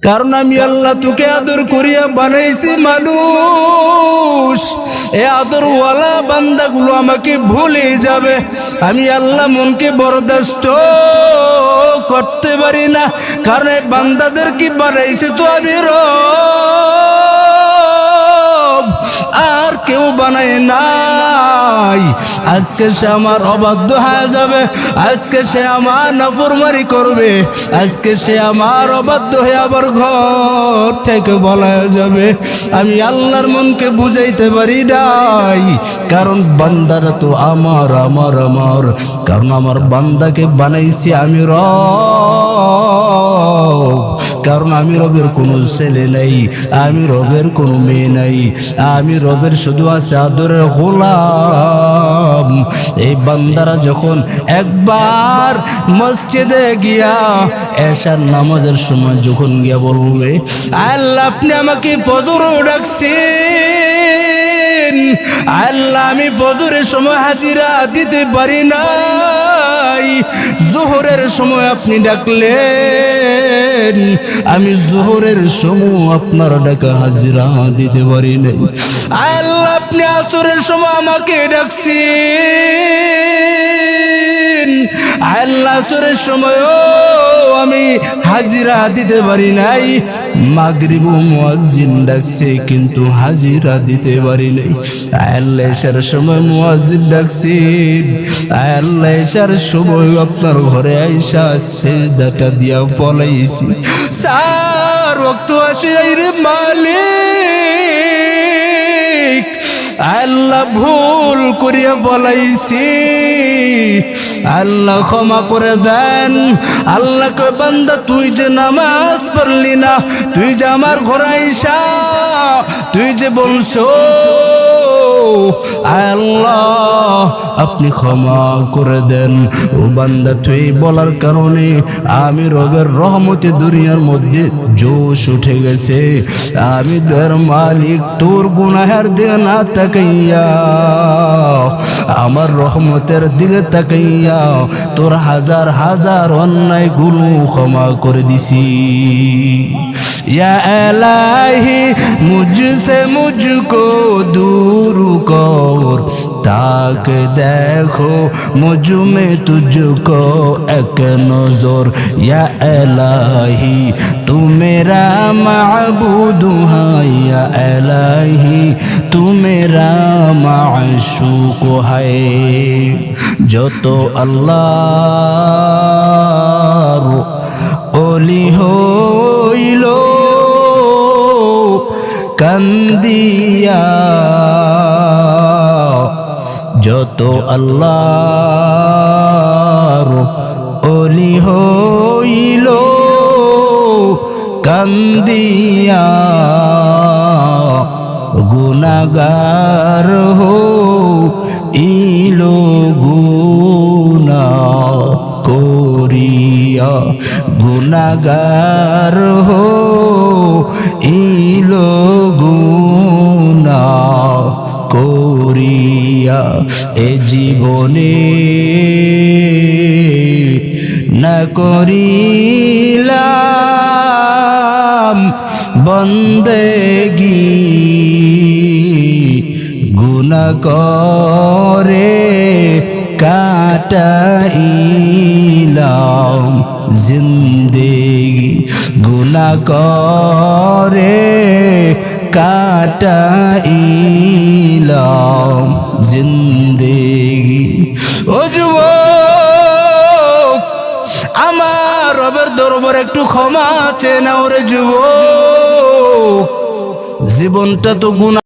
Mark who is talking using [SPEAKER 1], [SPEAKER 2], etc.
[SPEAKER 1] কারণ আমি আল্লাহ তোকে আদর করিয়া বানাইছি মানুষ। এই আদরওয়ালা বান্দাগুলো আমাকে ভুলে যাবে, আমি আল্লাহ মনকে বরদাস্ত করতে পারি না। কারণ এই বান্দাদেরকে বানাইছে তো আমি রব, আর কেউ বানায় নাই। আজকে সে আমার অবাধ্য হয়ে যাবে, আজকে সে আমার নাফরমানি করবে, আজকে সে আমার অবাধ্য হয়ে আবার ঘর থেকে বলা যাবে। আমি আল্লাহর মনকে বুঝাইতে পারি নাই, কারণ বান্দারা তো আমার আমার আমার। কারণ আমার বান্দাকে বানাইছি আমি রব, কারণ আমি রবের কোনো ছেলে নাই, আমি রবের কোনো মেয়ে নাই, আমি রবের শুধু আছে আদরের গোলাম। এই বান্দারা যখন একবার মসজিদে গিয়া এশার নামাজের সময় যখন গিয়া বলবে, আল্লাহ আপনি আমাকে ফজরে ডাকছেন, আল্লাহ আমি ফজরের সময় হাজিরা দিতে পারি নাই, জোহরের সময় আপনি ডাকলেন, আমি জোহরের সময় আপনার ডাকা হাজিরা দিতে পারি নাই। আল্লাহ আপনি আসরের সময় আমাকে ডাকছেন, আল্লাহ আসরের সময়ও আমি হাজিরা দিতে পারি নাই। মাগরিব মুয়াজ্জিন ডাকছে কিন্তু হাজিরা দিতে পারি নাই। আল্লাহ ইশার সময় মুয়াজ্জিন ডাকছেন, আল্লাহ ইশার সময় আপনার ঘরে আইসা সিজদাটা দিয়া পলাইছি। সার ওয়াক্ত আসে রে মালিক, আল্লাহ ভুল করিয়া বলাইছি, আল্লাহ ক্ষমা করে দেন। আল্লাহ কয় বান্দা তুই যে নামাজ পড়লি না, তুই যে আমার ঘরে আইসা তুই যে বলছো আল্লাহ আপনি ক্ষমা করে দেন, ও বান্দা তুই বলার কারণে আমি রবের রহমতে দুনিয়ার মধ্যে জোশ উঠে গেছে। আমি তোর মালিক তোর গুনাহের দিকে না তাকাইয়া আমার রহমতের দিকে তাকাইয়া তোর হাজার হাজার অন্যায় গুলো ক্ষমা করে দিছি। या इलाही मुझसे मुझको दूर कर, ताक देखो मुझ में तुझको एक नजर। या इलाही तू मेरा माबूद है, या इलाही तू मेरा माशूक है। जो तो अल्लाह ओली होइलो কান্দিয়া, যত আল্লাহর ওলি হইল কান্দিয়া, গুনাহগার হইলো গুনাহ করিয়া, গুনাহগার হইলো গুনাহ করিয়া। এ জীবনে না করিলাম বন্দেগি, গুনাহ করে কাটাইলাম জিন্দেগি, গুনাহ করে কাটাইলাম জিন্দেগি। ও যুবক আমার রবের দরবারে একটু ক্ষমা চেয়ে নাও রে যুবক, জীবনটা তো গুনাহ